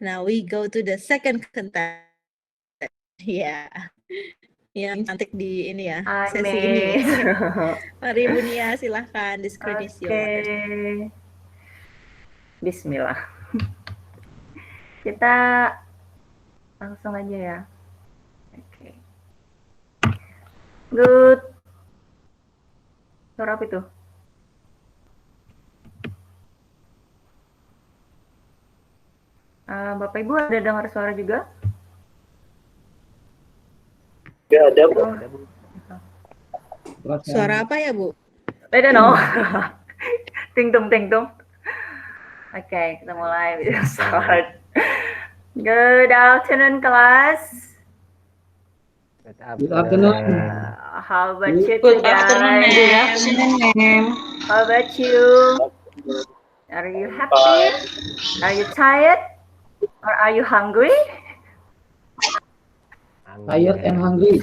Now we go to the second contestant. Ya, yang cantik di ini ya, sesi ini. Mari Bu Nia, silahkan, the screen is yours. Bismillah. Kita langsung aja ya. Oke. Good. Suara apa itu? Bapak Ibu ada dengar suara juga? Ya, ada Bu. Suara apa ya Bu? I don't know. Ting tung. Oke, kita mulai. Start. Good afternoon, class. Good afternoon. How about you Good today? afternoon, ma'am. Good afternoon, ma'am. How about you? Are you happy? Are you tired? Or are you hungry? Tired and hungry.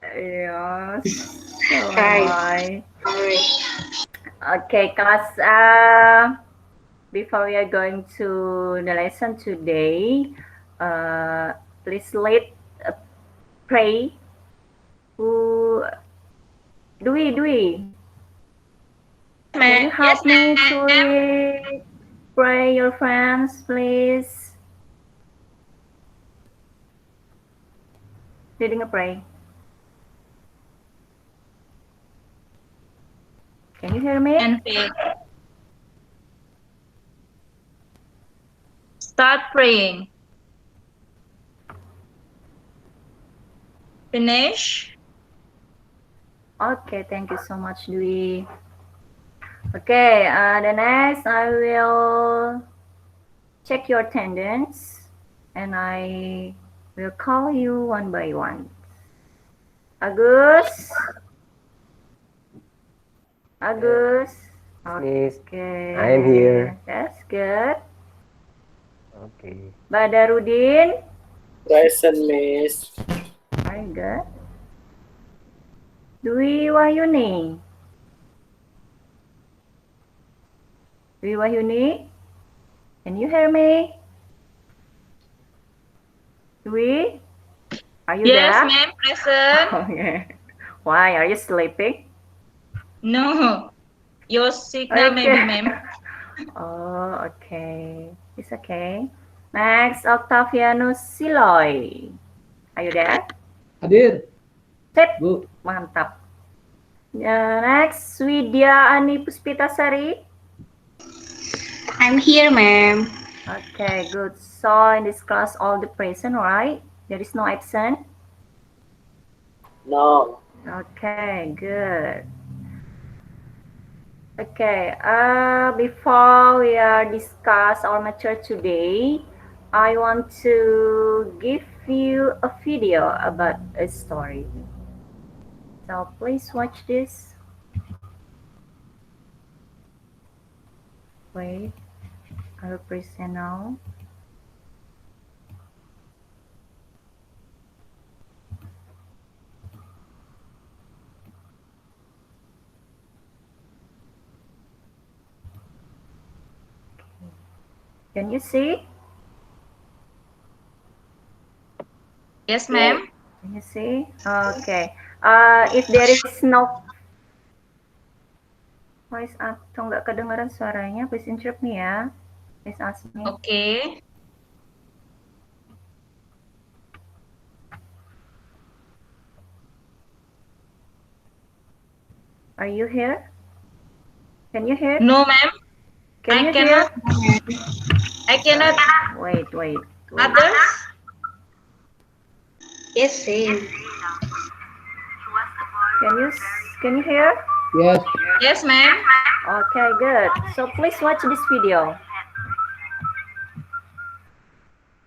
Yes. Hi. Okay, class. Before we are going to the lesson today, please pray. Who Dwi? Can you help me to pray your friends, please? Leading a pray. Can you hear me? And start praying. Finish. Okay, thank you so much, Dwi. Okay, the next I will check your attendance and I will call you one by one. Agus? Miss, Okay. I am here. That's good. Okay. Badarudin? Present, Miss. Very good. Dwi Wahyuni? Can you hear me? Dwi? Are you Yes, there? ma'am, present. Okay. Why? Are you sleeping? No. Your signal, Okay. maybe, ma'am. Oh, okay. It's okay. Next, Octavianus Siloy. Are you there? Hadir. Sip. Bu. Mantap. Next, Widya Ani Puspitasari. I'm here, ma'am. Okay, good. So in this class, all the present, right? There is no absent? No. Okay, good. Okay, before we are discuss our mature today, I want to give you a video about a story. So please watch this. Wait, I will present now. Can you see? Yes, ma'am. Can you see? Okay. If there is no voice atau nggak kedengaran suaranya, please interrupt me ya. Please ask me. Okay. Are you here? Can you hear? No, ma'am. Can you cannot. hear? I cannot. Wait. Others? Yes, same. Can you hear? Yes. Yes, ma'am. Okay, good. So please watch this video.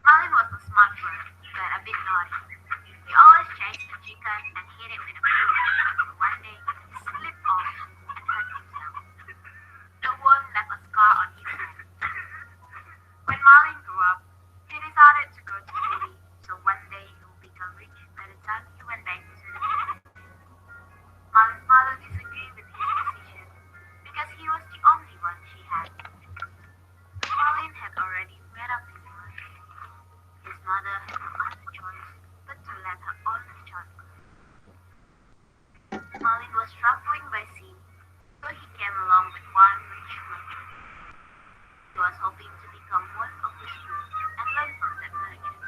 Colin was a smart bird, but a bit naughty. He always chased the chicken and hit it with a broom. One day, he slipped off and hurt himself. The wound left a scar on his hand. When Marlin grew up, he decided to go to the city, so one day he would become rich by the time he went back to the city. Marlin's mother disagreed with his decision because he was the only one she had. mother had no other choice but to let her only child go. Malin was traveling by sea, so he came along with one rich merchant. He was hoping to become one of his crew and learn from that merchant.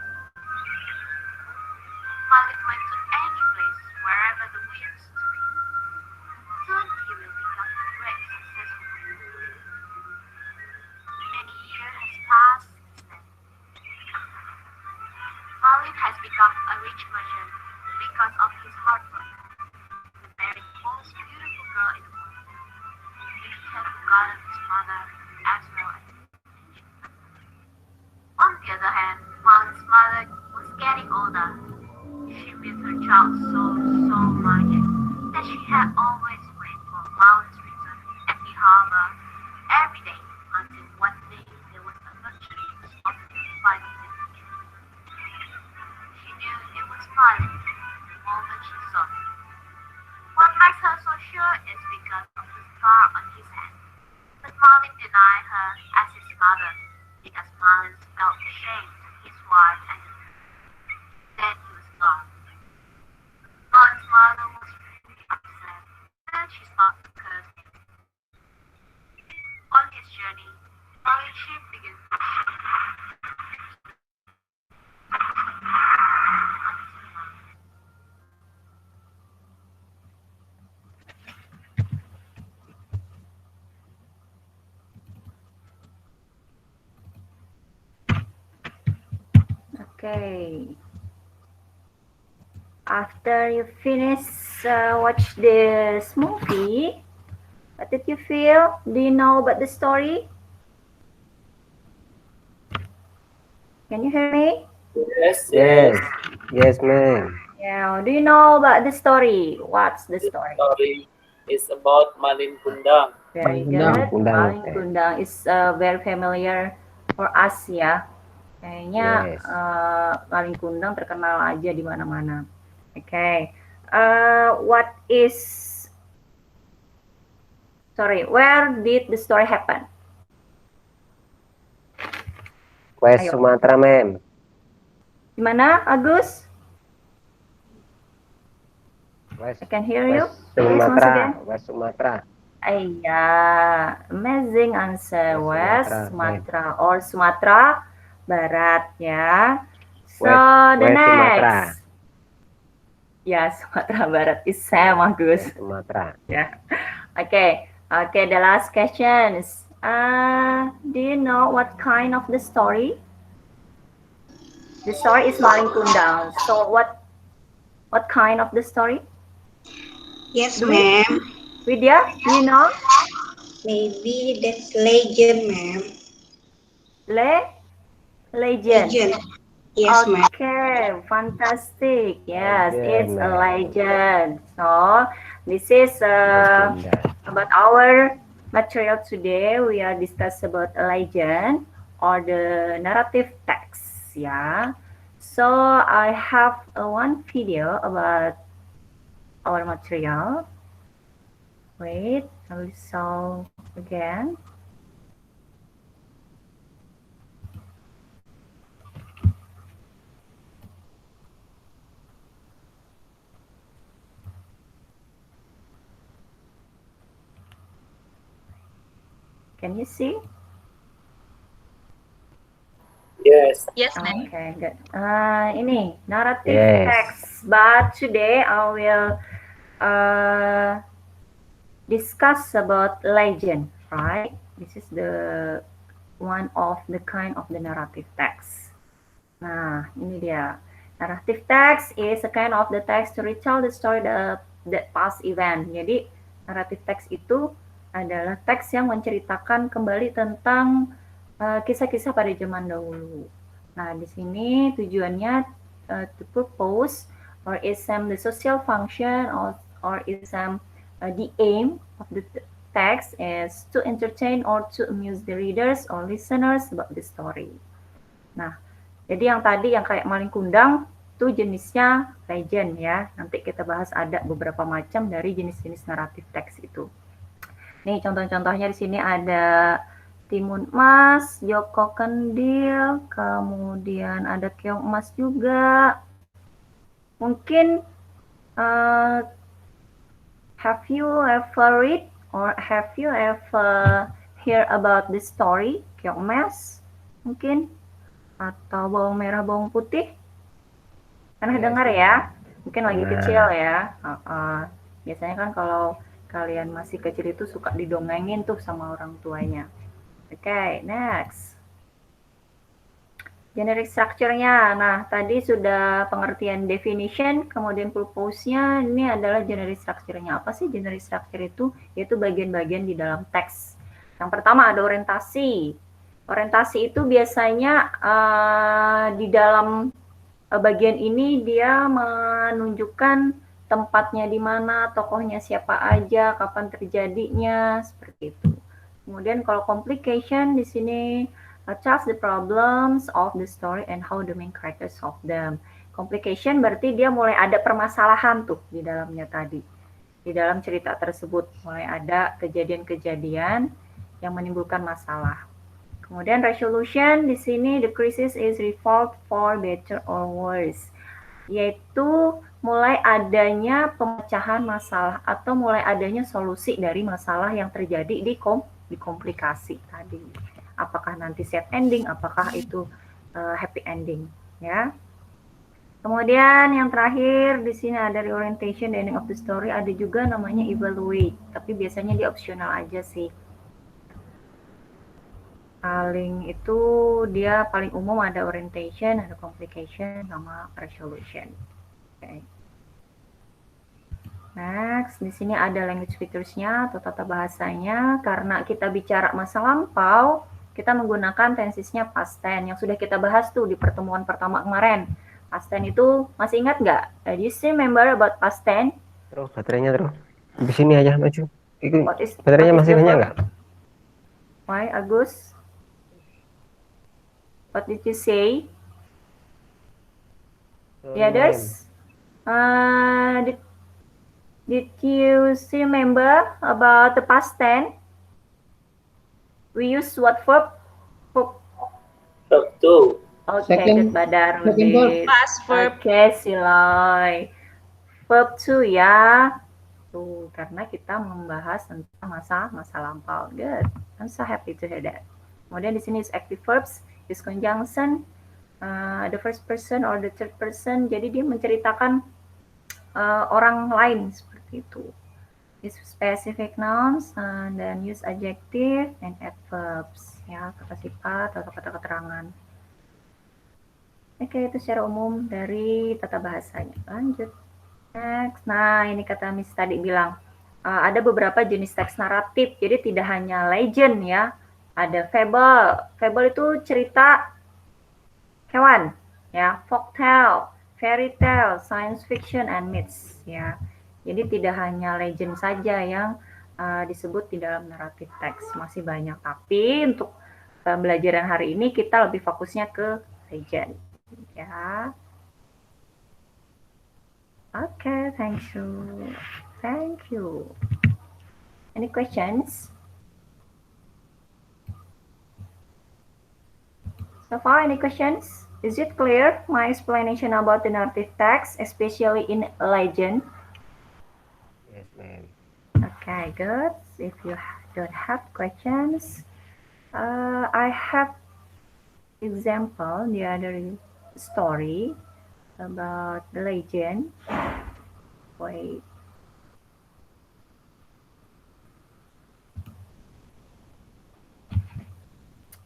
Malin went to any place wherever the winds took him. Soon he will become a great successful man. Many years has passed since then. Malin has become a rich merchant because of his hard work. He married the most beautiful girl in the world. He had forgotten his mother as well as his intention. On the other hand, Malin's mother was getting older. She missed her child so much that she had always waited for Malin's return at the harbor every day until one day there was a merchant who stopped finding them again. She knew it was Malin the moment she saw him. What makes her so sure is because of the scar on his hand. But Malin denied her as his mother because Malin felt ashamed of his wife and his then he was gone. Malin's mother was really upset, and she started to curse him. On his journey, Malin's ship began to shake. Okay. After you finish watch this movie, what did you feel? Do you know about the story? Can you hear me? Yes, Yes. Yes, ma'am. Yeah. Do you know about the story? What's the story? Story is about Malin Kundang. Very Malin good. Kundang. Malin Kundang is very familiar for us ya. Kayaknya Yes. Malin Kundang terkenal aja di mana-mana. Okay. Where did the story happen? West Ayo. Sumatra, ma'am. Di mana, Agus? West, I can hear you. West Please, once Sumatra. again. West Sumatra. Iya, amazing answer. West West Sumatra, Sumatra or Sumatera Barat ya. So the West Sumatra. next. Ya, Sumatera Barat is Sam, Agus. West Sumatra. Yeah. Okay. The last question is, do you know what kind of the story? The story is Malin Kundang. So what kind of the story? Yes, ma'am. Widya, do you know? Maybe that's legend, ma'am. Legend. Legend. Yes, ma'am. Okay, fantastic. Yes, Legend, it's a ma'am. legend. So this is about our material today. We are discuss about a legend or the narrative text. Yeah. So I have one video about our material. Wait, I will show again. Can you see? Yes. Yes, ma'am. Okay, good. Ini narrative Yes. text, but today I will discuss about legend, right? This is the one of the kind of the narrative text. Nah, ini dia. Narrative text is a kind of the text to retell the story that past event. Jadi narrative text itu adalah teks yang menceritakan kembali tentang kisah-kisah pada zaman dahulu. Nah, di sini tujuannya to purpose or is the social function or is the aim of the text is to entertain or to amuse the readers or listeners about the story. Nah, jadi yang tadi yang kayak Malin Kundang itu jenisnya legend ya. Nanti kita bahas ada beberapa macam dari jenis-jenis naratif teks itu. Nih contoh-contohnya di sini ada Timun Mas, Joko Kendil, kemudian ada Keong Emas juga. Mungkin have you ever read or have you ever hear about this story, Keong Emas? Mungkin atau bawang merah bawang putih? Pernah dengar ya? Mungkin lagi kecil ya. Biasanya kan kalau kalian masih kecil itu suka didongengin tuh sama orang tuanya. Oke, next. Generic structure-nya. Nah, tadi sudah pengertian definition, kemudian purpose-nya. Ini adalah generic structure-nya. Apa sih generic structure itu? Yaitu bagian-bagian di dalam teks. Yang pertama ada orientasi. Orientasi itu biasanya di dalam bagian ini dia menunjukkan tempatnya di mana, tokohnya siapa aja, kapan terjadinya, seperti itu. Kemudian kalau complication di sini tells the problems of the story and how the main characters solve them. Complication berarti dia mulai ada permasalahan tuh di dalamnya tadi. Di dalam cerita tersebut mulai ada kejadian-kejadian yang menimbulkan masalah. Kemudian resolution di sini the crisis is resolved for better or worse, yaitu mulai adanya pemecahan masalah atau mulai adanya solusi dari masalah yang terjadi di komplikasi tadi. Apakah nanti sad ending, apakah itu happy ending, ya. Kemudian yang terakhir di sini ada reorientation, the ending of the story, ada juga namanya evaluate, tapi biasanya dia optional aja sih. Paling itu dia paling umum ada orientation, ada complication, sama resolution. Okay. Next, di sini ada language features-nya atau tata bahasanya. Karena kita bicara masa lampau, kita menggunakan tensesnya past tense yang sudah kita bahas tuh di pertemuan pertama kemarin. Past tense itu masih ingat nggak? Do you still remember about past tense? Terus baterainya terus. Di sini aja maju. Baterainya masih banyak nggak? Why, Agus? What did you say? The others? Did you still remember about the past tense? We use what verb? Verb 2. Okay, Second- good Badar. second verb. Past verb. Okay, Silai. Verb 2 ya. Tuh, karena kita membahas tentang masa lampau. Good. I'm so happy to hear that. Kemudian di sini is active verbs, is conjunction, the first person or the third person. Jadi dia menceritakan orang lain seperti itu. Is specific nouns and then use adjective and adverbs, ya, kata sifat atau kata keterangan. Oke, itu secara umum dari tata bahasanya. Lanjut. Next. Nah, ini kata Miss tadi bilang ada beberapa jenis teks naratif. Jadi tidak hanya legend ya. Ada fable. Fable itu cerita hewan, ya, folktale, fairy tale, science fiction, and myths, ya. Jadi tidak hanya legend saja yang disebut di dalam naratif teks, masih banyak. Tapi untuk pembelajaran hari ini kita lebih fokusnya ke legend, ya. Okay, thank you. Any questions? So far, any questions? Is it clear my explanation about the narrative text, especially in legend? Yes, ma'am. Okay, good. If you don't have questions, I have example the other story about the legend. Wait.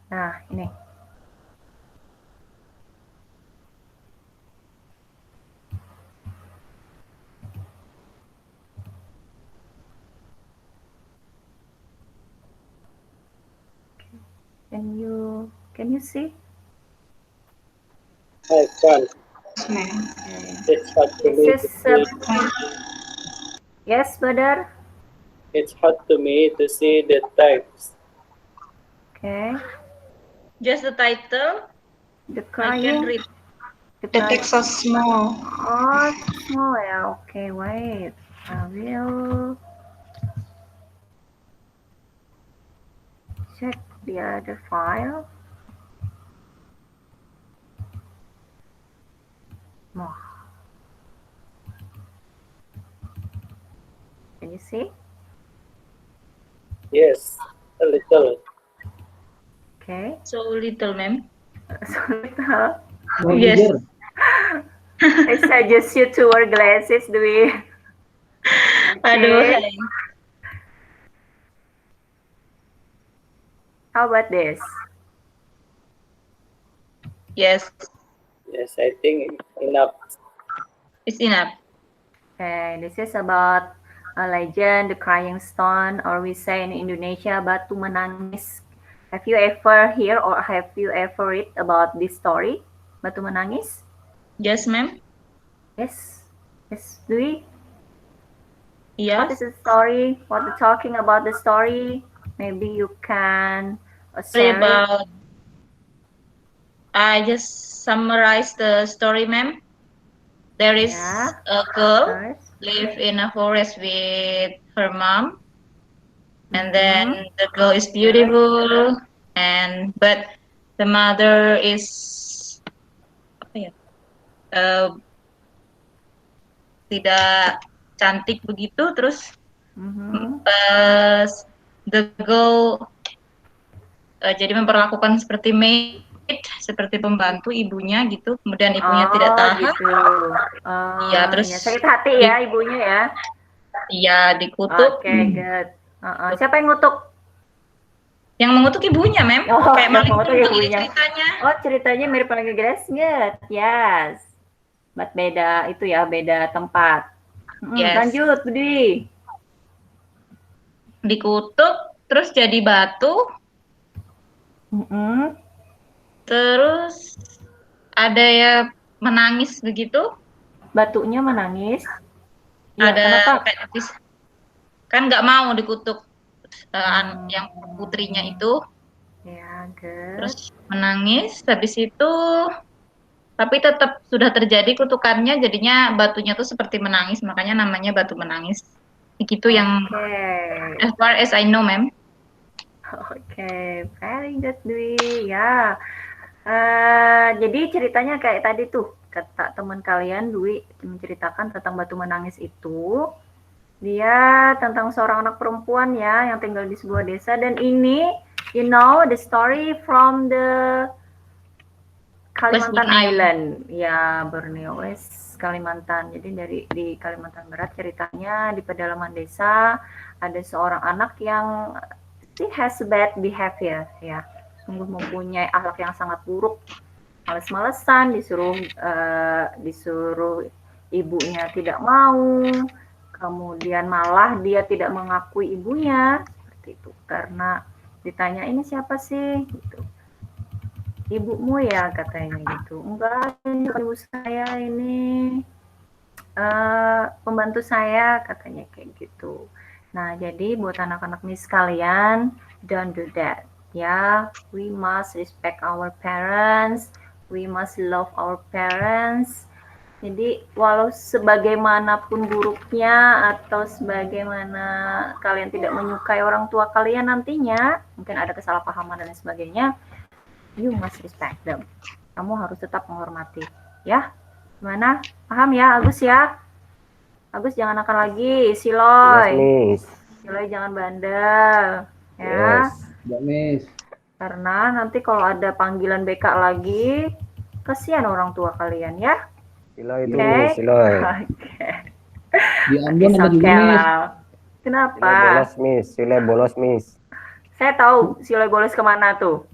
Nah, ini. Can you see? I can. Yes, ma'am. It's hard to me This to is see. yes, Badar. It's hard to me to see the types. Okay. Just the title. The I can crying. read. The text so small. Oh, small ya. Okay, wait. I will check the other file. More. Can you see? Yes, a little. Okay. So little, ma'am. So little. More Yes. bigger. I suggest you to wear glasses, Dwi. Aduh, Okay. hai. How about this? Yes, Yes, I think enough. it's enough. Okay, this is about a legend, the crying stone, or we say in Indonesia, batu menangis. Have you ever heard or have you ever read about this story, batu menangis? Yes, ma'am. Yes. Yes, Dwi. What is Yes. the story? What are talking about the story? Maybe you can Sorry share it. about. I just summarize the story, ma'am. There is Yeah. a girl First. live in a forest with her mom, and then the girl is beautiful, but the mother is apa ya, tidak cantik begitu. Terus the girl jadi memperlakukan seperti maid, seperti pembantu ibunya gitu. Kemudian ibunya tidak tahan. Gitu. Ya, terus ya, sakit hati ya ibunya ya. Iya, dikutuk. Oke, good. Siapa yang ngutuk? Yang mengutuk ibunya, mem. Oh, Kayak maling mengutuk kundang ibunya. ceritanya. Oh, ceritanya mirip Maling Grace, good. Yes. But beda itu ya, beda tempat. Yes. Lanjut, Budi. Dikutuk, terus jadi batu. Terus ada ya menangis begitu. Batunya menangis. Ya, ada kenapa? Kan nggak mau dikutuk yang putrinya itu. Ya, good. Terus menangis, habis itu tapi tetap sudah terjadi kutukannya, jadinya batunya tuh seperti menangis, makanya namanya batu menangis. Begitu yang as far as I know, ma'am. Oke, very good, Dwi. Ya, jadi ceritanya kayak tadi tuh, kata teman kalian, Dwi menceritakan tentang batu menangis itu. Dia tentang seorang anak perempuan ya, yang tinggal di sebuah desa. Dan ini, you know, the story from the Kalimantan Island. Ya, Borneo West, Kalimantan. Jadi di Kalimantan Barat ceritanya di pedalaman desa, ada seorang anak yang she has bad behavior ya, sungguh mempunyai akhlak yang sangat buruk, males-malesan, disuruh ibunya tidak mau, kemudian malah dia tidak mengakui ibunya seperti itu karena ditanya ini siapa sih gitu, ibumu ya katanya gitu, enggak ini ibu saya, ini pembantu saya katanya kayak gitu. Nah, jadi buat anak-anak Miss kalian, don't do that. Ya, we must respect our parents, we must love our parents. Jadi, walau sebagaimanapun buruknya atau sebagaimana kalian tidak menyukai orang tua kalian nantinya, mungkin ada kesalahpahaman dan sebagainya, you must respect them. Kamu harus tetap menghormati. Ya, gimana? Paham ya, Agus ya? Agus jangan nakal lagi, Siloy. Yes, Miss. Siloy jangan bandel, ya. Ya, Miss. Karena nanti kalau ada panggilan BK lagi, kasihan orang tua kalian ya. Siloy itu, Miss, Siloy. Oke. Di Ambon ada juga, Miss. Kenapa? Siloy bolos, Miss. Siloy bolos, Miss. Saya tahu Siloy bolos kemana tuh.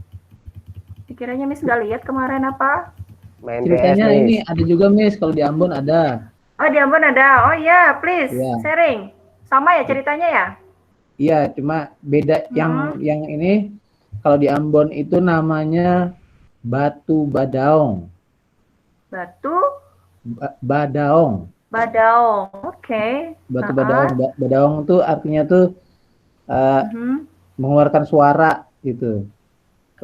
Dikiranya Miss nggak lihat kemarin apa? Main Ceritanya PS, Miss. ini ada juga, Miss. Kalau di Ambon ada. Oh, di Ambon ada. Oh iya, please Ya. sharing. Sama ya ceritanya ya? Iya, cuma beda yang ini kalau di Ambon itu namanya Batu Badaong. Batu Badaong. Badaong. Oke. Batu Badaong. Badaong tuh artinya tuh mengeluarkan suara gitu.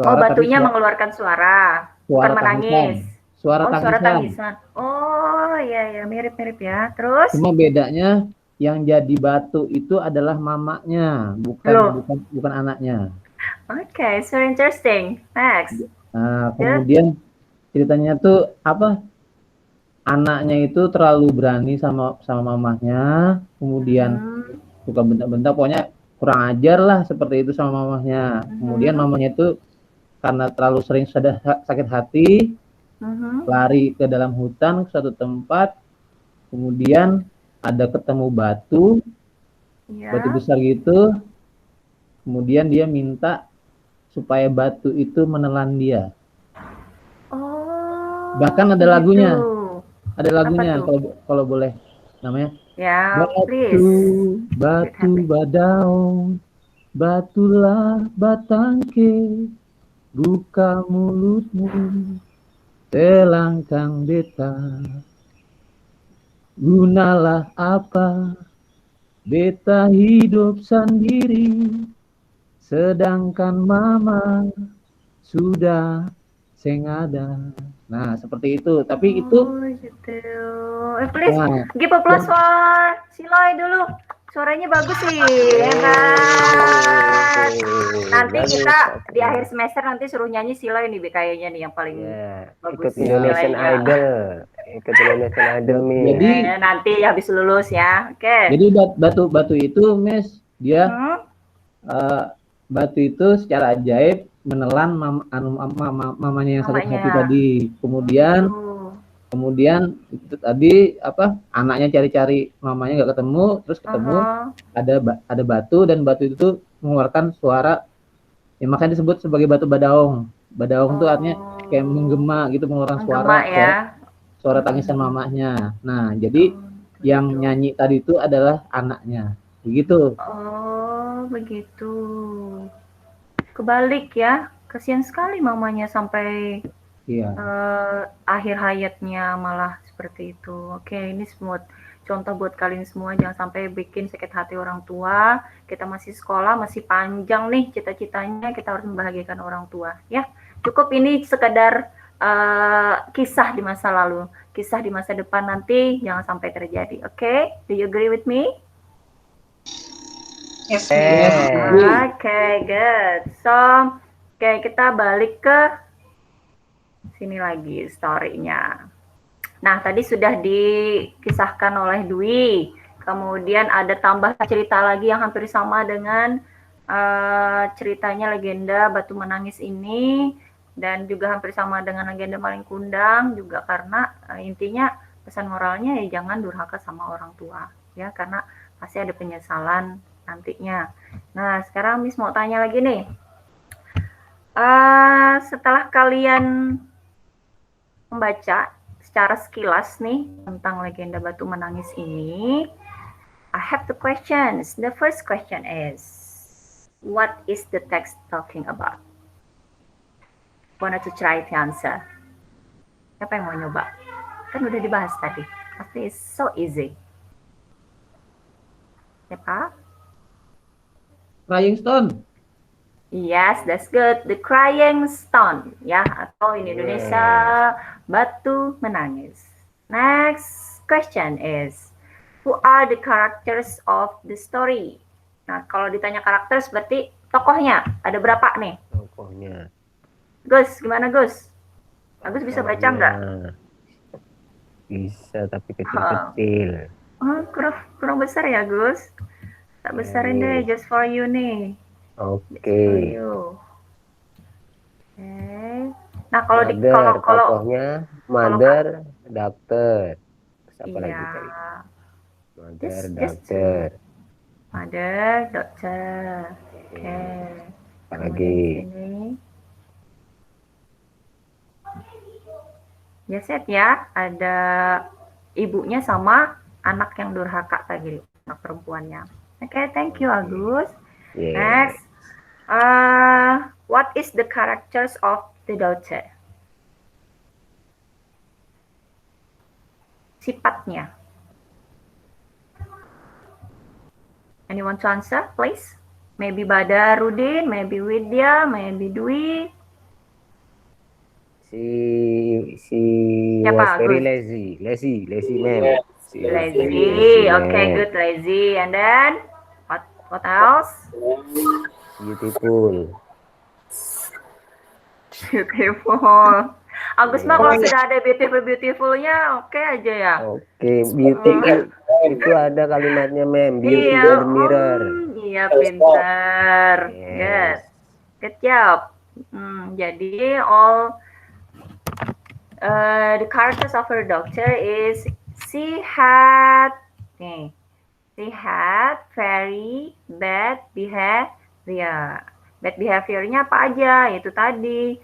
Oh, batunya mengeluarkan suara. Bukan menangis. Suara tangisan. Oh, iya ya, mirip-mirip ya. Terus? Cuma bedanya yang jadi batu itu adalah mamanya, bukan anaknya. Okay, so interesting. Next. Nah, kemudian ceritanya tuh apa? Anaknya itu terlalu berani sama mamahnya, kemudian suka bentak-bentak, pokoknya kurang ajar lah seperti itu sama mamahnya. Kemudian mamahnya itu karena terlalu sering sakit hati, lari ke dalam hutan ke suatu tempat, kemudian ada ketemu batu besar gitu, kemudian dia minta supaya batu itu menelan dia. Bahkan ada lagunya. Ada lagunya kalau boleh namanya. Ya, Batu badaung, batulah batangke, buka mulutmu, telangkang beta. Gunalah apa? Beta hidup sendiri, sedangkan mama sudah seng ada. Nah, seperti itu. Tapi itu gitu. Please give applause for Siloy dulu. Suaranya bagus sih, ya kan? Nanti kita di akhir semester nanti suruh nyanyi Siloy nih kayaknya nih yang paling bagus. Ikut Indonesian Idol. Ikut Indonesian Idol nih. Jadi nanti habis lulus ya. Oke. Jadi batu itu, Miss, dia batu itu secara ajaib menelan mamanya yang sakit hati tadi. Kemudian itu tadi apa? Anaknya cari-cari mamanya nggak ketemu, terus ketemu ada batu, dan batu itu mengeluarkan suara yang makanya disebut sebagai batu badaung. Badaung itu artinya kayak menggema gitu, mengeluarkan suara tangisan mamanya. Nah, jadi yang nyanyi tadi itu adalah anaknya. Begitu. Oh, begitu. Kebalik ya. Kasihan sekali mamanya sampai akhir hayatnya malah seperti itu. Oke, ini semua contoh buat kalian semua, jangan sampai bikin sakit hati orang tua. Kita masih sekolah, masih panjang nih cita-citanya, kita harus membahagiakan orang tua ya. Cukup ini sekedar kisah di masa lalu, kisah di masa depan nanti jangan sampai terjadi. Oke, do you agree with me? Yes. Okay, good. So, kita balik ke sini lagi story-nya. Nah, tadi sudah dikisahkan oleh Dwi. Kemudian ada tambah cerita lagi yang hampir sama dengan ceritanya legenda Batu Menangis ini, dan juga hampir sama dengan legenda Maling Kundang juga, karena intinya pesan moralnya ya jangan durhaka sama orang tua ya, karena pasti ada penyesalan nantinya. Nah, sekarang Miss mau tanya lagi nih. Setelah kalian membaca secara sekilas nih tentang legenda Batu Menangis ini, I have the questions. The first question is, what is the text talking about? Wanted to try to answer. Siapa yang mau nyoba? Kan udah dibahas tadi. Pasti it's so easy. Siapa? Crying Stone. Yes, that's good. The Crying Stone, ya, atau in Indonesia Batu Menangis. Next question is, who are the characters of the story? Nah, kalau ditanya karakter berarti tokohnya ada berapa nih? Tokohnya. Gus, gimana Gus? Agus bisa baca nggak? Bisa, tapi kecil-kecil. Oh, kurang besar ya Gus? Tak besarin deh, just for you nih. Oke. Nah, kalau tokohnya mother, doctor. Siapa lagi tadi? Mother, doctor. Mother, doctor. Oke. Apa lagi? Ya set ya, ada ibunya sama anak yang durhaka tadi, anak perempuannya. Oke, thank you Agus. Next, what is the characters of the daughter? Sifatnya. Anyone to answer, please? Maybe Badarudin, maybe Widya, maybe Dwi. She was very lazy man. Lazy. Okay, good, lazy. And then what else? Beautiful. Beautiful. Agus mah kalau sudah ada beautiful-beautifulnya oke aja ya. Oke, beautiful itu ada kalimatnya mem, beauty in Iya, the mirror. iya pintar. Yes. Good job. Jadi all the characters of her doctor is she had very bad behavior. Bad behaviornya apa aja? Itu tadi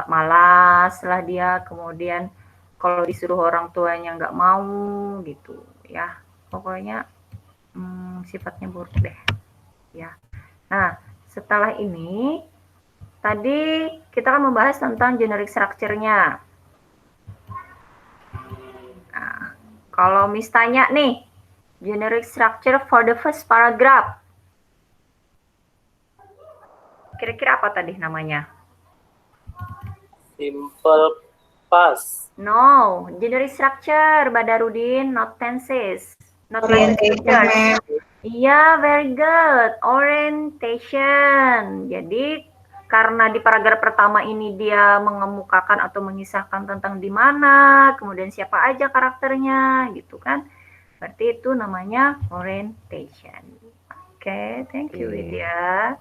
malas lah dia, kemudian kalau disuruh orang tuanya nggak mau gitu ya. Pokoknya sifatnya buruk deh ya. Nah, setelah ini tadi kita akan membahas tentang generic structure-nya. Nah, kalau Miss tanya nih, generic structure for the first paragraph. Kira-kira apa tadi namanya? Simple past. No, generic structure, Badarudin, not tenses. Not Orientation, tenses. Iya, very good. Orientation. Jadi karena di paragraf pertama ini dia mengemukakan atau mengisahkan tentang di mana, kemudian siapa aja karakternya, gitu kan? Berarti itu namanya orientation. Oke, thank you Widya.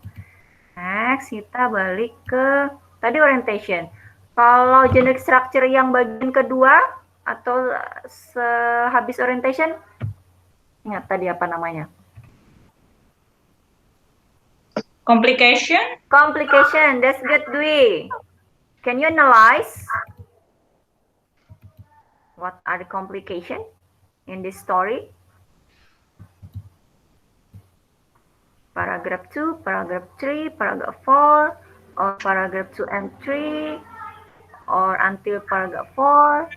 Next, kita balik ke tadi orientation. Kalau generic structure yang bagian kedua atau sehabis orientation, ingat tadi apa namanya? Complication. Complication, that's good, Dwi. Can you analyze what are the complication in this story? Paragraph 2, paragraph 3, paragraph 4, or paragraph 2 and 3, or until paragraph 4.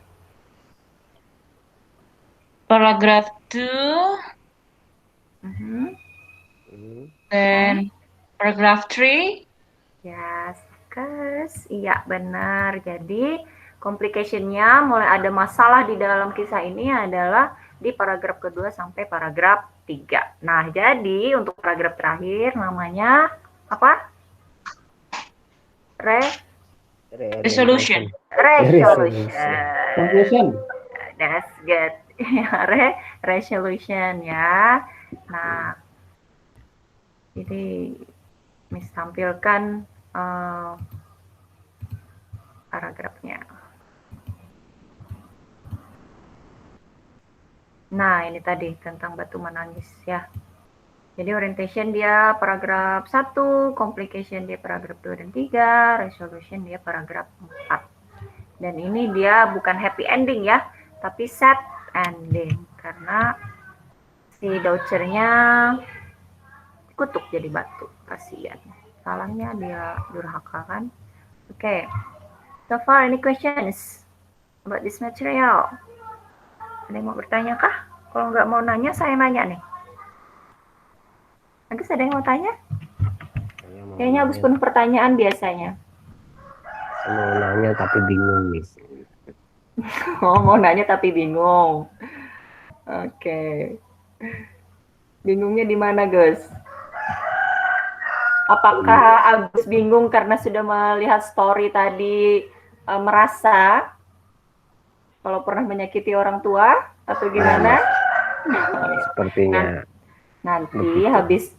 Paragraph 2, then paragraph 3. Yes, guys. Iya, benar. Jadi, complication-nya mulai ada masalah di dalam kisah ini adalah di paragraf kedua sampai paragraf 3. Nah, jadi untuk paragraf terakhir namanya apa? Resolution. Conclusion. That's good. Resolution ya. Nah, jadi Miss tampilkan paragrafnya. Nah, ini tadi tentang batu menangis ya. Jadi orientation dia paragraf 1, complication dia paragraf 2 dan 3, resolution dia paragraf 4. Dan ini dia bukan happy ending ya, tapi sad ending. Karena si daughter-nya kutuk jadi batu, kasihan. Salahnya dia durhaka kan. Oke. So far, any questions about this material? Ada yang mau bertanya kah? Kalau nggak mau nanya, saya nanya nih. Agus ada yang mau tanya? Kayaknya Agus penuh pertanyaan biasanya. Mau nanya tapi bingung, Miss. Oh, mau nanya tapi bingung. Oke. Bingungnya di mana, Gus? Apakah Agus bingung karena sudah melihat story tadi, merasa kalau pernah menyakiti orang tua atau gimana? Sepertinya. Nanti habis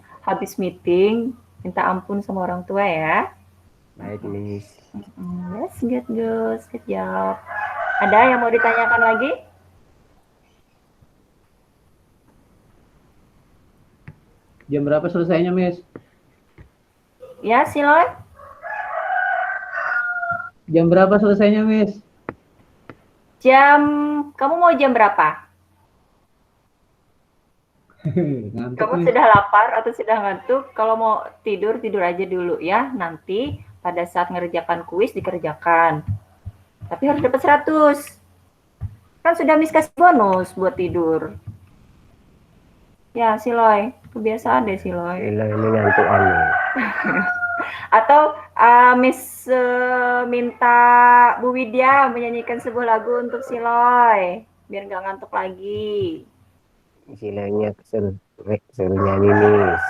meeting minta ampun sama orang tua ya. Baik, Miss. Yes, good, Gus. Good job. Ada yang mau ditanyakan lagi? Jam berapa selesainya, Miss? Ya, Siloy? Jam berapa selesainya, Miss? Kamu mau jam berapa? Ngantuk Kamu nih. sudah lapar atau sudah ngantuk? Kalau mau tidur, tidur aja dulu ya. Nanti pada saat ngerjakan kuis dikerjakan. Tapi harus dapat 100. Kan sudah Miss kasih bonus buat tidur. Ya, Siloy. Kebiasaan deh, Siloy. Gila, ini ngantukan nih. Atau Miss minta Bu Widya menyanyikan sebuah lagu untuk Siloy. Biar nggak ngantuk lagi. Istilahnya suruh nyanyi, Miss.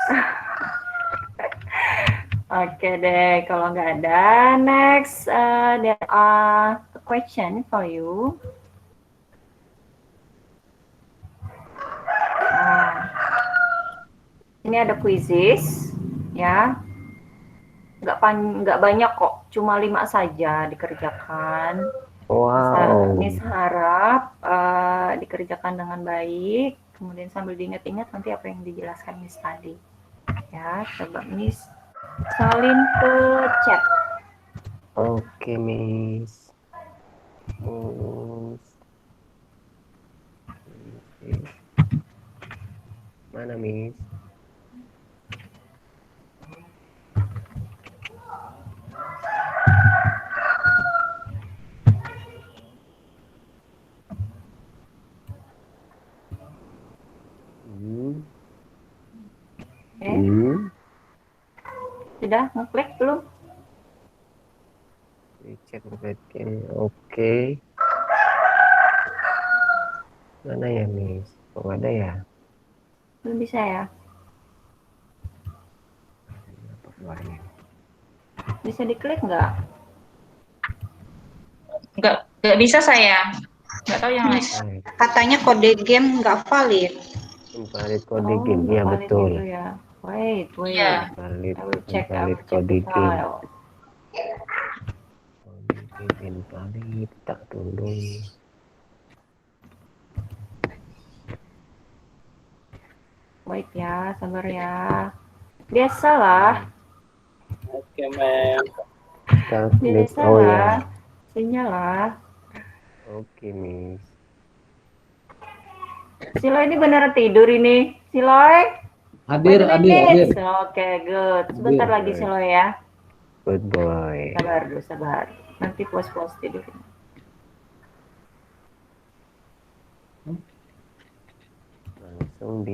Oke deh, kalau nggak ada, next there are a question for you. Ini ada quizzes, ya. Nggak banyak kok, cuma 5 saja dikerjakan. Wow. Miss harap dikerjakan dengan baik, kemudian sambil diingat-ingat nanti apa yang dijelaskan Miss tadi. Ya, coba Miss salin ke chat. Oke, Miss. Mana, Miss? Sudah ngeklik belum? Chat oke. Mana ya, Miss? Kok ada ya? Belum bisa ya? Bisa diklik nggak? Nggak bisa saya. Nggak tahu yang lain. Katanya kode game nggak valid. Invalid kode game, ya betul. Gitu ya. Wait. Iya. Invalid kode game. Invalid, tak tunggu. Wait ya, sabar ya. Biasalah. Oke, ma'am. Biasalah. Sinyal lah. Oke, Miss. Siloy ini beneran tidur ini. Siloy? Hadir. Oke, good. Sebentar lagi Siloy ya. Good boy. Sabar. Nanti puas-puas tidur. Langsung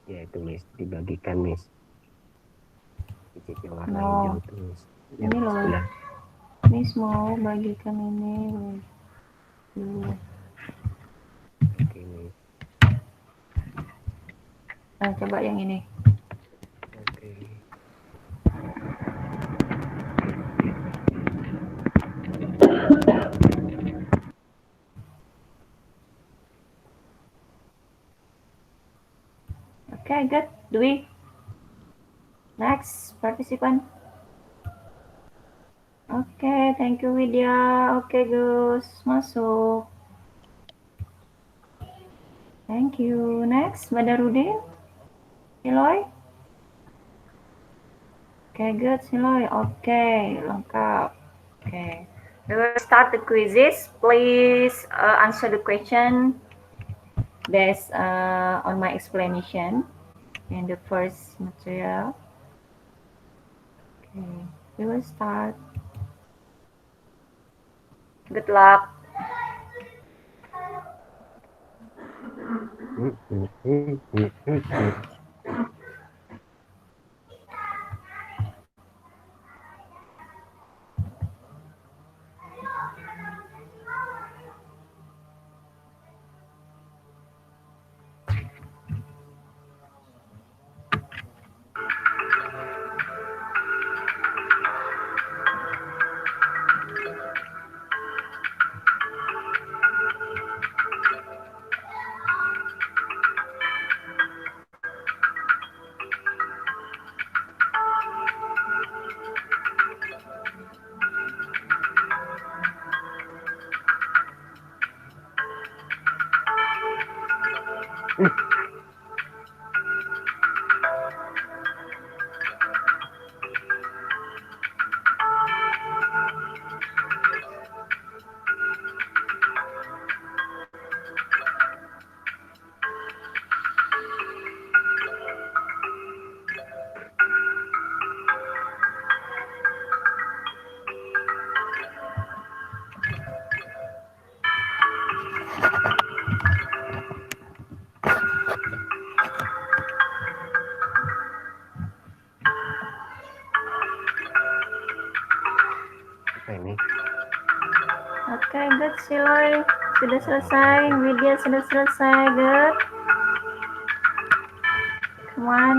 ya itu, Miss, dibagikan, Miss. Titik warna hijau tuh, Miss. Ini loh. Miss mau bagikan ini. Oke, Miss. Nah, coba yang ini. Oke. Okay, good. Dwi. Next participant. Oke, thank you Widya. Oke, Gus, masuk. Thank you. Next, Badarudin. Siloy. Oke, good, Siloy. Oke, lengkap. Oke. We will start the quizzes. Please answer the question based on my explanation in the first material. Okay, we will start. Good luck. Oke, good, Siloy. Sudah selesai. Widya sudah selesai, good. Come on.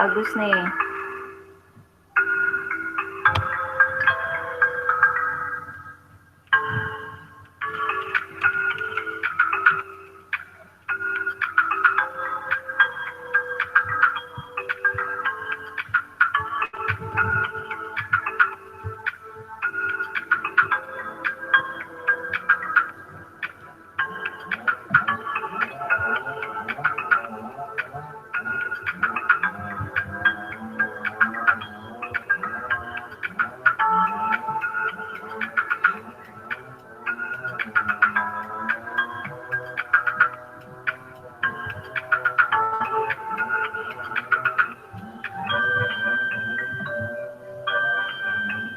Agus nih.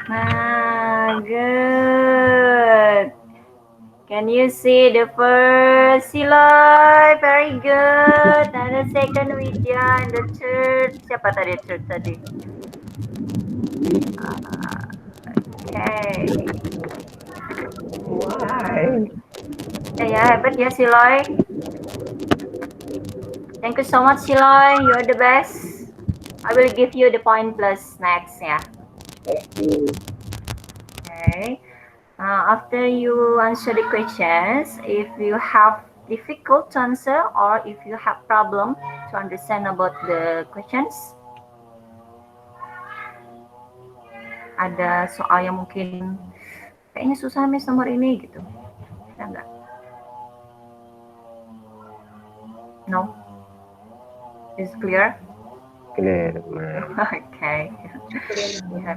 Nah, good. Can you see the first Siloy? Very good. And the second Widya and the third. Siapa tadi third tadi? Okay. Why? Ya, hebat ya Siloy. Thank you so much Siloy. You are the best. I will give you the point plus next ya. Okay. After you answer the questions, if you have difficult to answer or if you have problem to understand about the questions, ada soal yang mungkin kayaknya susah Miss nomor ini gitu, ada nggak? No? Is clear? Clear. Okay. Yeah, clear. Ada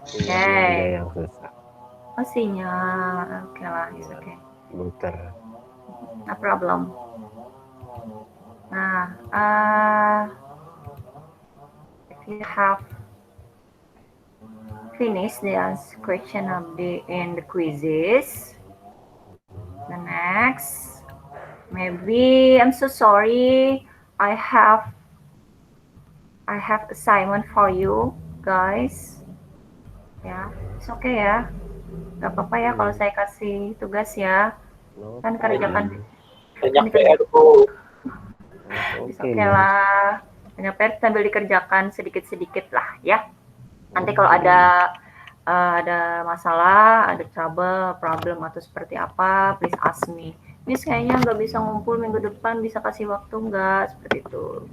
Okay. yang susah. Oh sinyal, oke lah, it's okay. Muter. No problem. Nah, if you have finished the question of in the quizzes, the next, maybe I'm so sorry, I have assignment for you guys. Ya, it's okay ya. Gak apa-apa ya kalau saya kasih tugas ya. Kan kerjakan. Banyak PR Bu. Oke lah. Banyak PR sambil dikerjakan sedikit-sedikit lah ya. Nanti kalau ada masalah, ada trouble, problem atau seperti apa, please ask me. Miss kayaknya nggak bisa ngumpul minggu depan, bisa kasih waktu nggak? Seperti itu.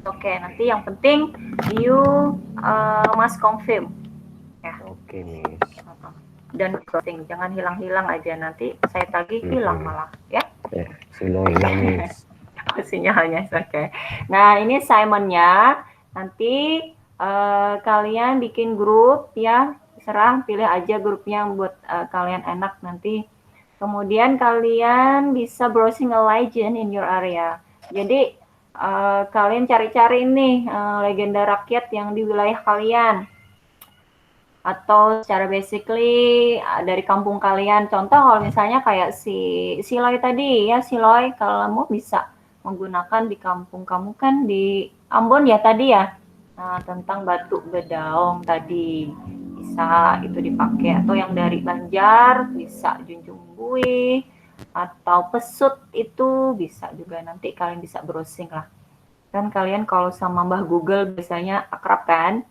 Oke, nanti yang penting you must confirm. Ya. Oke, Miss. Dan closing, jangan hilang-hilang aja, nanti saya tagih hilang malah ya. Siloy hilang, Miss. Sinyalnya oke. Nah, ini assignment-nya nanti kalian bikin grup ya, terserah pilih aja grupnya yang buat kalian enak nanti. Kemudian kalian bisa browsing a legend in your area. Jadi kalian cari-cari nih legenda rakyat yang di wilayah kalian. Atau secara basically dari kampung kalian. Contoh kalau misalnya kayak si Siloy tadi ya, Siloy kalau kamu bisa menggunakan di kampung kamu kan di Ambon ya tadi ya. Nah, tentang Batu Bedaung tadi bisa itu dipakai, atau yang dari Banjar bisa Junjung Bui atau Pesut itu bisa juga, nanti kalian bisa browsing lah. Kan kalian kalau sama Mbah Google biasanya akrab kan?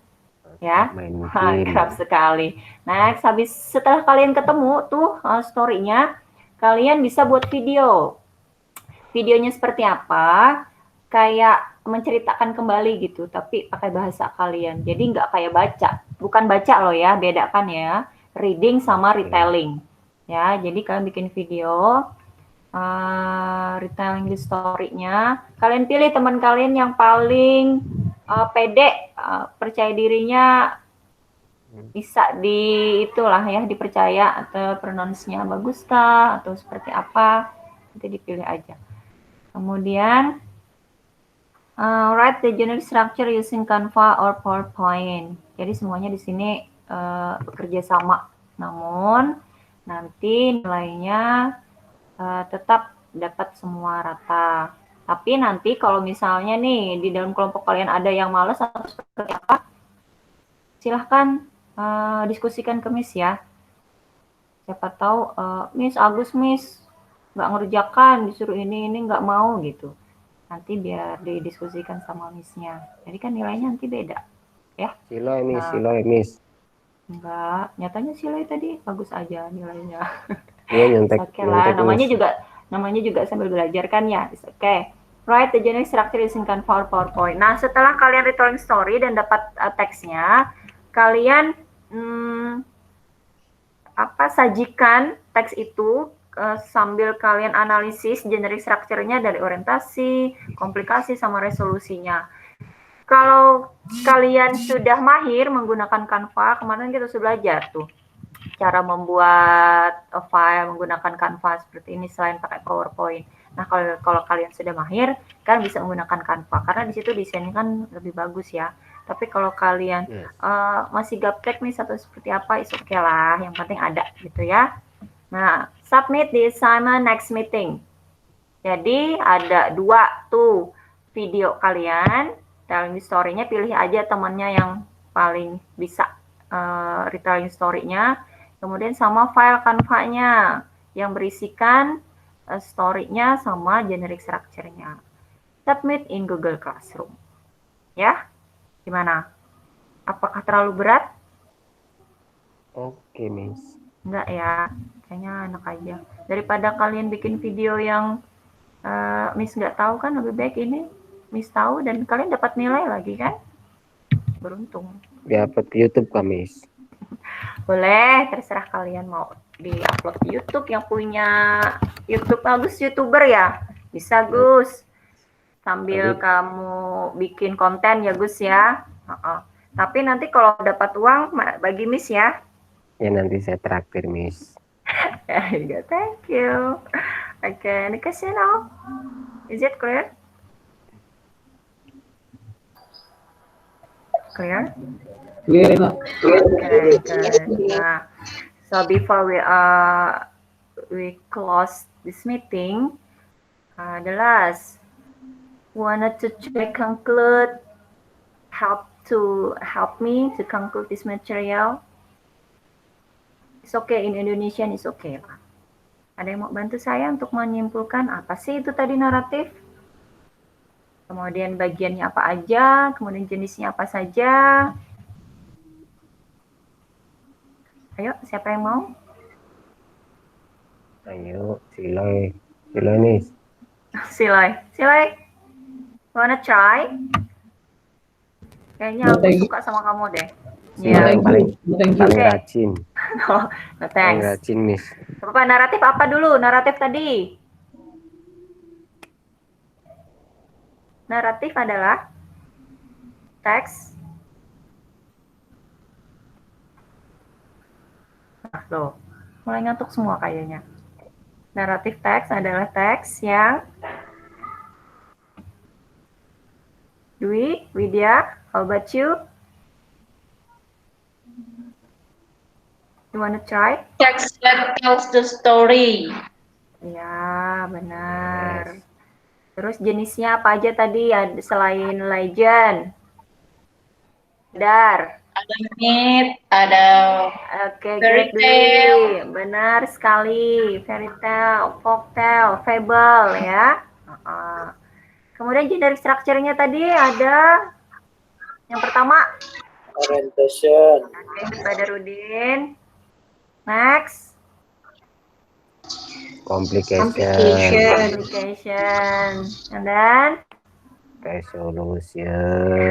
Ya, akrab sekali. Next, habis setelah kalian ketemu tuh story-nya, kalian bisa buat video. Videonya seperti apa? Kayak menceritakan kembali gitu, tapi pakai bahasa kalian. Jadi nggak kayak baca, bukan baca loh ya, bedakan ya. Reading sama retelling. Ya, jadi kalian bikin video, retelling di story-nya. Kalian pilih teman kalian yang paling pede, percaya dirinya bisa itulah ya, dipercaya, atau pronounce-nya bagus kah atau seperti apa, nanti dipilih aja. Kemudian write the generic structure using Canva or PowerPoint. Jadi semuanya di sini bekerja sama, namun nanti nilainya tetap dapat semua rata. Tapi nanti kalau misalnya nih di dalam kelompok kalian ada yang malas atau seperti apa, silahkan diskusikan ke Miss ya. Siapa tahu Miss Agus, Miss nggak ngerjakan, disuruh ini nggak mau gitu. Nanti biar didiskusikan sama Miss-nya. Jadi kan nilainya nanti beda. Ya. Siloy, Miss. Nah. Siloy, Miss. Enggak, nyatanya Siloy tadi bagus aja nilainya. Iya, nyontek. Oke lah, Miss. namanya juga sambil belajar kan ya. Oke. Write the generic structure using Canva or PowerPoint. Nah, setelah kalian retelling story dan dapat teksnya, kalian sajikan teks itu sambil kalian analisis generic structure-nya dari orientasi, komplikasi, sama resolusinya. Kalau kalian sudah mahir menggunakan Canva, kemarin kita sudah belajar tuh cara membuat file menggunakan Canva seperti ini selain pakai PowerPoint. Nah, kalau kalian sudah mahir, kan bisa menggunakan Canva karena di situ desainnya kan lebih bagus ya. Tapi kalau kalian masih gaptek nih atau seperti apa, is oke lah. Yang penting ada gitu ya. Nah, submit the assignment next meeting. Jadi ada 2 tuh video kalian. Retelling story-nya pilih aja temannya yang paling bisa retelling story-nya. Kemudian sama file Canva-nya yang berisikan story-nya sama generic structure-nya. Submit in Google Classroom. Ya, gimana? Apakah terlalu berat? Oke, Miss. Enggak ya, kayaknya enak aja. Daripada kalian bikin video yang Miss nggak tahu kan, lebih baik ini Miss tahu dan kalian dapat nilai lagi kan? Beruntung. Dapat YouTube kan, Miss? Boleh, terserah kalian mau di-upload di YouTube. Yang punya YouTube bagus, YouTuber ya? Bisa, Gus. Sambil kamu bikin konten ya, Gus ya. Tapi nanti kalau dapat uang, bagi Miss ya. Ya, nanti saya traktir, Miss. Thank you. Okay, any question now? Is it clear? Clear? Clear enough. Okay, good. Nah, so before we close this meeting, the last wanted to conclude, help me to conclude this material. It's okay in Indonesian, it's okay lah. Ada yang mau bantu saya untuk menyimpulkan apa sih itu tadi naratif? Kemudian bagiannya apa aja, kemudian jenisnya apa saja. Ayo, siapa yang mau? Ayo, Siloy. Siloy, Miss. Siloy. Wanna try? Kayaknya aku suka sama kamu deh. Ya, paling rajin. No, thanks. Paling rajin, Miss. Bapak, naratif apa dulu? Naratif tadi. Naratif adalah teks. Loh, mulai ngantuk semua kayaknya. Naratif teks adalah teks yang Dwi, Widya, how about you? You wanna try? Text that tells the story. Ya, benar. Yes. Terus jenisnya apa aja tadi ya selain legend? Dar. Ada myth, ada fairy tale. Benar sekali. Fairy tale, folktale, fable ya. Kemudian generic structure-nya tadi ada yang pertama orientation. Oke, Badarudin. Next. Complication. And then resolution.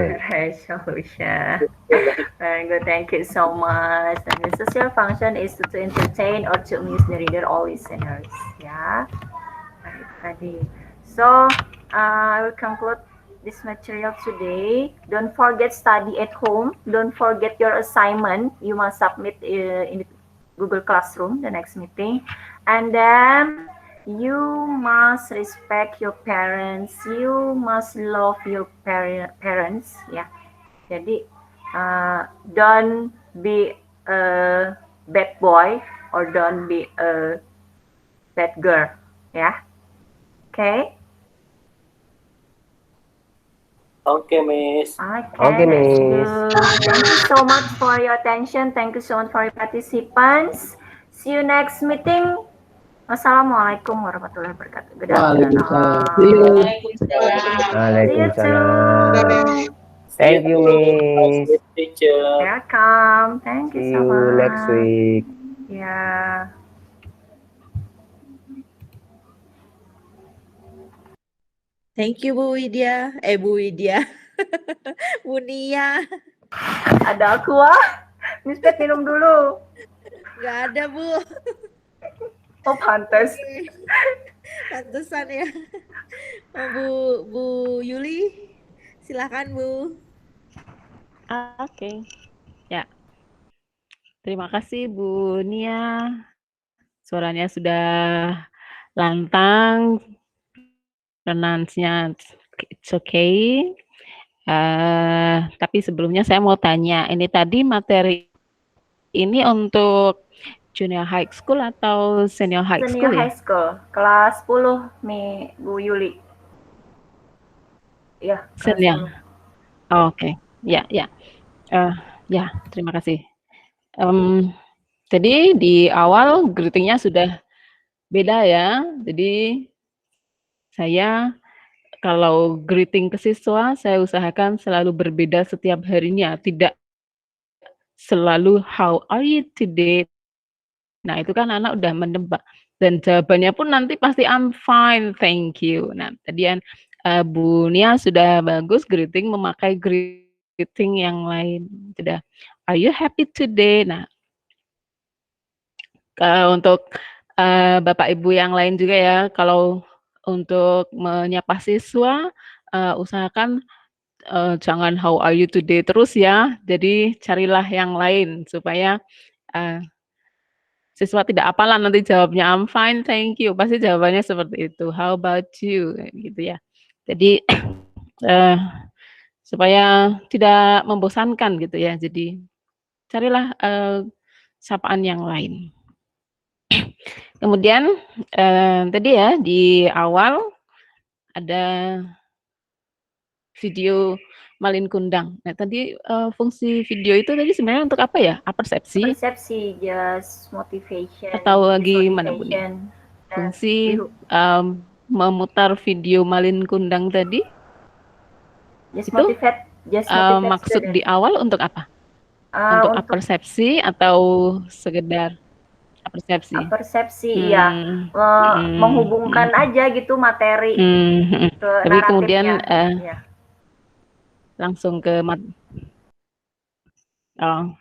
Very good, thank you so much. And the social function is to entertain or to amuse the reader or listeners. Ya, tadi. So I will conclude this material today. Don't forget study at home. Don't forget your assignment. You must submit in the Google Classroom the next meeting. And then you must respect your parents. You must love your parents. Ya. Jadi don't be a bad boy or don't be a bad girl. Ya. Okay. Okay, Miss. Okay, Miss. Thank you so much for your attention. Thank you so much for your participants. See you next meeting. Wassalamualaikum warahmatullahi wabarakatuh. Good afternoon. Waalaikumsalam. See you. Waalaikumsalam. Thank you, Miss. Teacher. Welcome. Thank you See so you much. next week. Ya. Thank you Bu Widya. Bu Widya. Bu Nia. Ada aqua. Miss Pet minum dulu. Nggak ada Bu. Oh, pantas. Pantesan ya. Bu Yuli. Silakan Bu. Oke. Ya. Terima kasih Bu Nia. Suaranya sudah lantang. Pronounce-nya it's okay. Tapi sebelumnya saya mau tanya, ini tadi materi ini untuk junior high school atau senior high school Senior ya? high school, kelas 10 nih Bu Yuli. Ya, kelas Senior. 10. Oke. Ya, ya. Ya, terima kasih. Jadi di awal greeting-nya sudah beda ya. Jadi saya kalau greeting ke siswa, saya usahakan selalu berbeda setiap harinya, tidak selalu how are you today. Nah, itu kan anak udah menebak dan jawabannya pun nanti pasti I'm fine, thank you. Nah, tadi yang Bu Nia sudah bagus greeting memakai greeting yang lain. Sudah, are you happy today? Nah, untuk Bapak Ibu yang lain juga ya, kalau untuk menyapa siswa, usahakan jangan how are you today terus ya. Jadi carilah yang lain supaya siswa tidak apalah nanti jawabnya I'm fine, thank you. Pasti jawabannya seperti itu. How about you? Gitu ya. Jadi supaya tidak membosankan gitu ya. Jadi carilah sapaan yang lain. Kemudian tadi ya di awal ada video Malin Kundang. Nah tadi fungsi video itu tadi sebenarnya untuk apa ya? Persepsi? Persepsi, just motivation. Atau gimana Bu? Fungsi memutar video Malin Kundang tadi? Just itu motivate maksud student. Di awal untuk apa? Untuk persepsi atau sekedar persepsi? Persepsi, iya. Menghubungkan aja gitu materi ke tapi kemudian ya. Langsung ke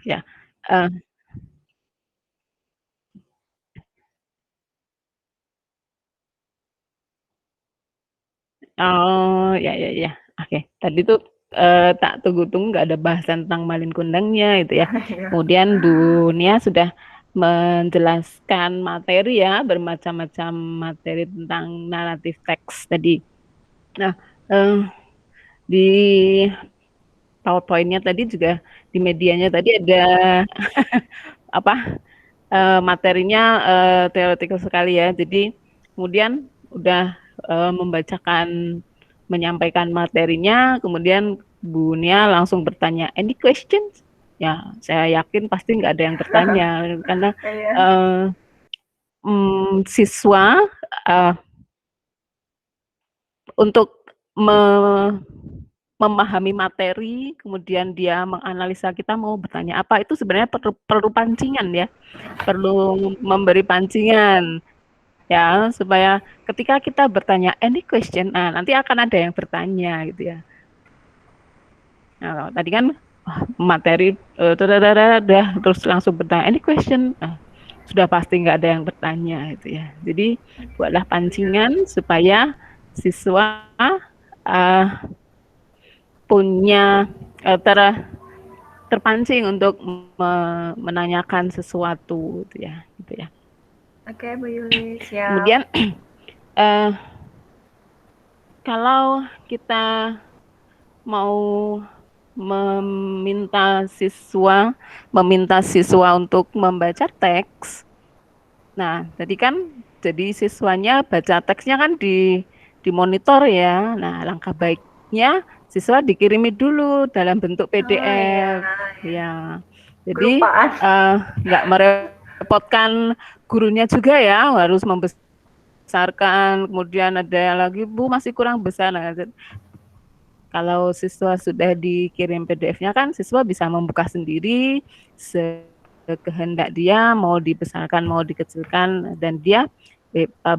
ya. Ya. Oke. Tadi tuh tak tunggu-tunggu nggak ada bahas tentang Malin Kundangnya itu ya. Kemudian Bu Nia sudah menjelaskan materi ya, bermacam-macam materi tentang naratif teks tadi. Nah, di PowerPoint-nya tadi juga di medianya tadi ada materinya teoretikal sekali ya. Jadi kemudian udah menyampaikan materinya, kemudian Bu Nia langsung bertanya, any questions? Ya, saya yakin pasti nggak ada yang bertanya karena siswa untuk memahami materi, kemudian dia menganalisa kita mau bertanya apa, itu sebenarnya perlu pancingan ya, perlu memberi pancingan ya, supaya ketika kita bertanya any question, nanti akan ada yang bertanya gitu ya. Nah, tadi kan materi terus langsung bertanya any question, sudah pasti nggak ada yang bertanya gitu ya. Jadi buatlah pancingan supaya siswa punya terpancing untuk menanyakan sesuatu gitu ya. Oke, Bu Yuli, siap. Kemudian kalau kita mau meminta siswa untuk membaca teks. Nah, tadi kan jadi siswanya baca teksnya kan di monitor ya. Nah, langkah baiknya siswa dikirimi dulu dalam bentuk PDF. Ya. Jadi nggak merepotkan gurunya juga ya, harus membesarkan, kemudian ada lagi, Bu masih kurang besar. Nah, kalau siswa sudah dikirim PDF-nya kan siswa bisa membuka sendiri sekehendak dia, mau dibesarkan, mau dikecilkan, dan dia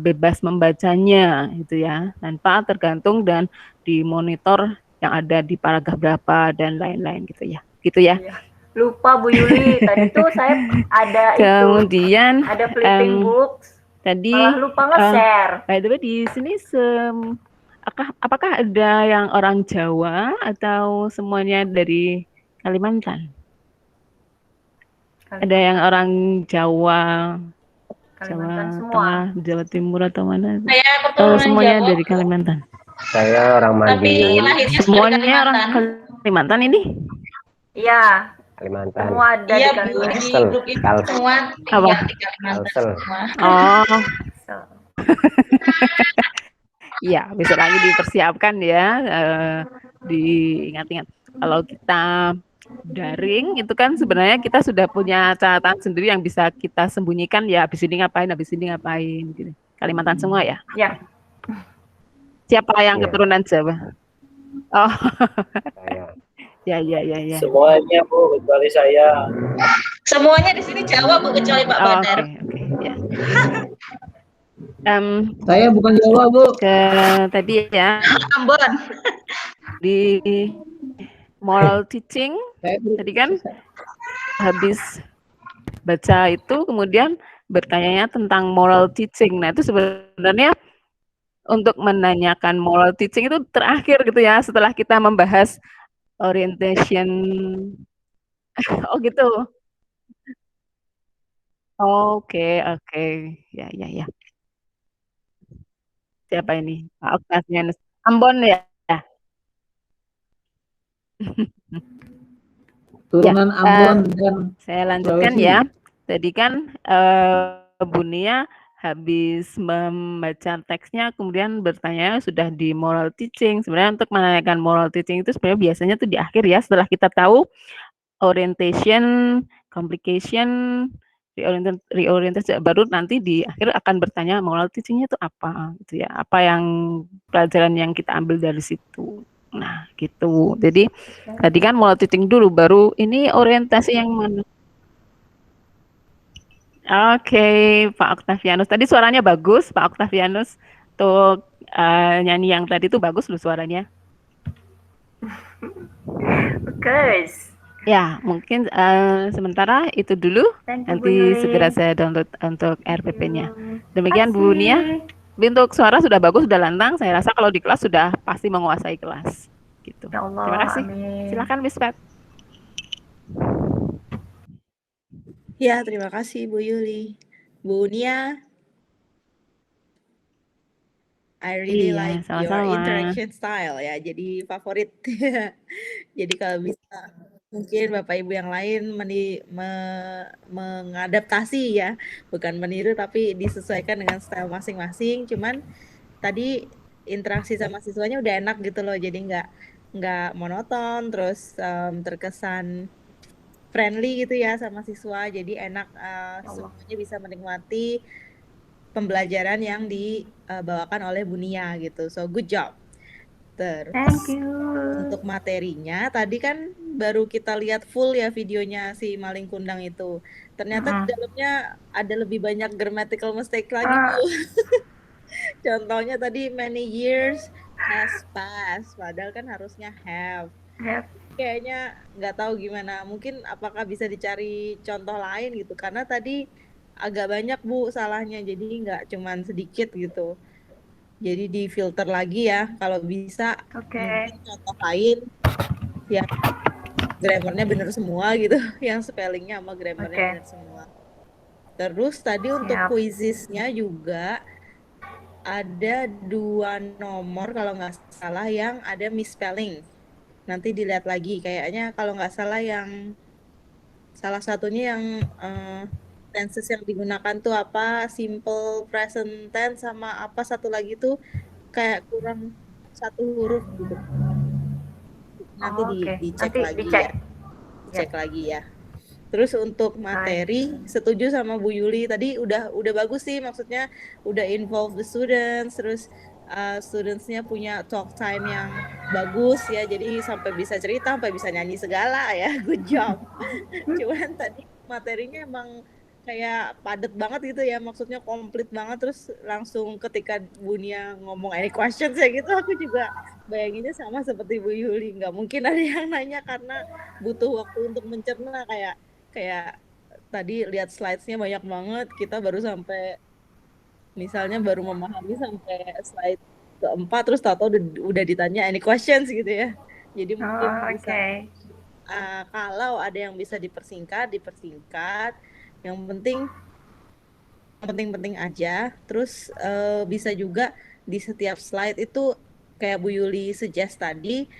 bebas membacanya gitu ya, tanpa tergantung dan dimonitor yang ada di paragraf berapa dan lain-lain gitu ya. Gitu ya. Lupa Bu Yuli, tadi tuh saya ada Kemudian ada flipping books. Tadi Malah lupa nge-share. By the way, di sini apakah ada yang orang Jawa atau semuanya dari Kalimantan? Ada yang orang Jawa, Kalimantan Jawa semua. Tengah, Jawa Timur atau mana? Saya Atau keturunan semuanya Jawa, dari Kalimantan? Saya orang tapi Madiun, lahirnya Semuanya orang Kalimantan. Kalimantan ini? Iya, Kalimantan. semua ada Iya, di Kalimantan. di Kalsel, grup itu Kalsel. semua Apa? tinggal di Kalimantan Kalsel. semua. Oh, iya, besok lagi dipersiapkan ya, diingat-ingat. Kalau kita daring itu kan sebenarnya kita sudah punya catatan sendiri yang bisa kita sembunyikan ya, habis ini ngapain gitu. Kalimantan semua ya? Ya. Siapa yang Iya. keturunan Jawa? Oh, Saya. ya. Semuanya Bu, kecuali saya. Semuanya di sini Jawa, Bu, kecuali Pak Oh, Badar. Oke, ya. Saya bukan Jawa, Bu. Tadi ya Ambon. di moral teaching tadi kan habis baca itu kemudian bertanya tentang moral teaching. Nah, itu sebenarnya untuk menanyakan moral teaching itu terakhir gitu ya, setelah kita membahas orientation. Oh gitu. Oke. Ya. Siapa ini? Pak Octavianus. Ambon ya? Turunan Ambon dan saya lanjutkan Sulawesi. ya. Tadi kan Bu Nia habis membaca teksnya kemudian bertanya sudah di moral teaching. Sebenarnya untuk menanyakan moral teaching itu sebenarnya biasanya tuh di akhir ya, setelah kita tahu orientation, complication, reorientasi, baru nanti di akhir akan bertanya moral teachingnya itu apa gitu ya, apa yang pelajaran yang kita ambil dari situ. Nah gitu, jadi tadi kan moral teaching dulu, baru ini orientasi yang mana. Oke, Pak Octavianus. Tadi suaranya bagus, Pak Octavianus. Untuk nyanyi yang tadi tuh bagus loh suaranya. Oke. Ya, mungkin sementara itu dulu. Nanti segera saya download untuk RPP-nya. Demikian Bu Nia. Untuk suara sudah bagus, sudah lantang. Saya rasa kalau di kelas sudah pasti menguasai kelas. Gitu. Ya Allah, terima kasih. amin. Silakan Miss Pat. Ya, terima kasih Bu Yuli. Bu Nia, I really Iya, like your sama-sama. interaction style ya, jadi favorit. Jadi kalau bisa mungkin Bapak Ibu yang lain mengadaptasi ya, bukan meniru tapi disesuaikan dengan style masing-masing. Cuman tadi interaksi sama siswanya udah enak gitu loh, jadi nggak monoton, terus terkesan friendly gitu ya sama siswa, jadi enak, semuanya bisa menikmati pembelajaran yang dibawakan oleh Bu Nia gitu. So good job. Terus Thank you. untuk materinya tadi kan baru kita lihat full ya videonya si Maling Kundang itu. Ternyata di dalamnya ada lebih banyak grammatical mistake lagi Bu. Contohnya tadi many years has passed, padahal kan harusnya have. Kayaknya nggak tahu gimana, mungkin apakah bisa dicari contoh lain gitu, karena tadi agak banyak Bu salahnya, jadi nggak cuman sedikit gitu, jadi di filter lagi ya kalau bisa. Mungkin contoh lain ya grammarnya bener semua gitu, yang spellingnya sama grammarnya bener semua. Terus tadi untuk quizesnya juga ada 2 nomor kalau nggak salah yang ada misspelling. Nanti dilihat lagi, kayaknya kalau nggak salah yang salah satunya yang tenses yang digunakan tuh apa, simple present tense sama apa satu lagi tuh kayak kurang 1 huruf gitu. Nanti dicek lagi ya. Cek lagi ya. Terus untuk materi, setuju sama Bu Yuli tadi udah bagus sih, maksudnya udah involve the students, terus studentsnya punya talk time yang bagus ya, jadi sampai bisa cerita, sampai bisa nyanyi segala ya, good job. Cuman tadi materinya emang kayak padat banget gitu ya, maksudnya komplit banget, terus langsung ketika Bu Nia ngomong any questions ya gitu, aku juga bayanginnya sama seperti Bu Yuli, nggak mungkin ada yang nanya karena butuh waktu untuk mencerna, kayak tadi lihat slides-nya banyak banget, kita baru sampai misalnya baru memahami sampai slide keempat, terus tahu udah ditanya any questions gitu ya. Jadi mungkin bisa kalau ada yang bisa dipersingkat. Yang penting aja. Terus bisa juga di setiap slide itu kayak Bu Yuli suggest tadi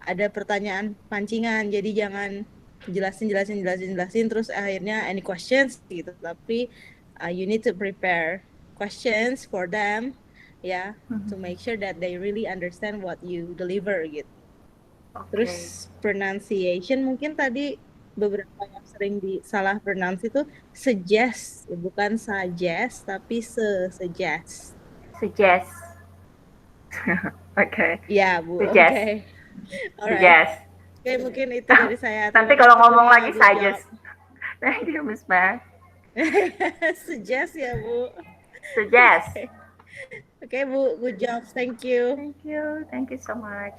ada pertanyaan pancingan. Jadi jangan jelasin terus akhirnya any questions gitu. Tapi you need to prepare questions for them ya, to make sure that they really understand what you deliver gitu. Terus pronunciation mungkin tadi beberapa yang sering salah pronounce itu suggest, bukan suggest tapi suggest. Oke. Ya Bu. Suggest. Okay. Suggest. Oke, mungkin itu dari saya. Nanti kalau ngomong lagi suggest. Thank you, Miss Beth. Suggest ya Bu. Suggest. Oke Bu, good job. Thank you. Thank you so much.